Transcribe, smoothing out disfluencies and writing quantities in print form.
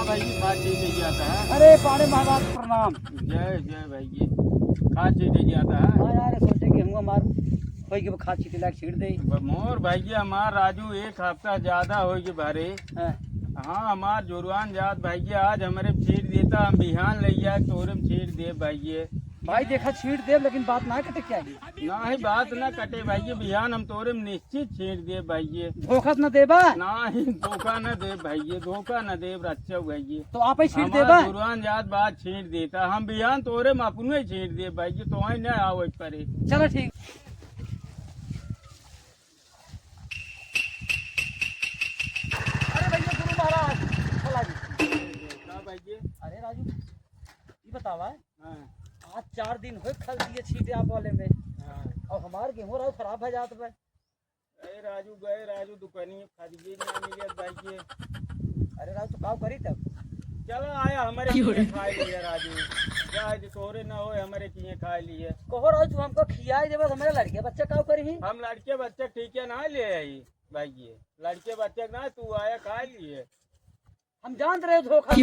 भाई खाद चीज जाता है। अरे पाड़े महाराज प्रणाम। जय जय भाई खाद चीज जाता है। हाँ यार सोचे कि हम हमार कोई के खाद छीटे लायक छीट दे। मोर भाई हमार राजू एक हफ्ता ज्यादा हो गए भरे। हाँ। हाँ हमार जुरवान जात भाई आज हमारे छीट देता हम बिहान ले जाए तोरे में छीट दे भाई। भाई देखा छीट दे लेकिन बात ना कटे क्या है। ना ही बात ना कटे भाई बिहान हम तोरे में निश्चित छीट दे भाई। धोखा न देबा ना ही धोखा न दे भाई, धोखा न दे अच्छा भाई। तो आप ही छीट देबा। जुरवान जात बात छीट देता हम बिहान तोरे में अपने छीट दे भाई तो वही न आओ परे। चलो ठीक। अरे भैया गुरु महाराज चला जी। अरे राजू ये बतावा हाँ। आज 4 दिन हो खल दिए छीटे आप वाले में। हाँ। और हमार गेहूं राव खराब हो जात बे। गए राजू दुकानी खरीदे ना मिले भाई। अरे राजू तो काव करी तब। चलो आया हमारे खाए लिए राजू जाए तोरे ना हो हमारे किए खाए लिए। कहो राजू तू हमको खियाई दे बस हमारे लड़के बच्चे काव करी। हम लड़के बच्चे ठीक है ना ले आई भाई, लड़के बच्चे ना तू आया खा लिए। हम जान रहे धोखा।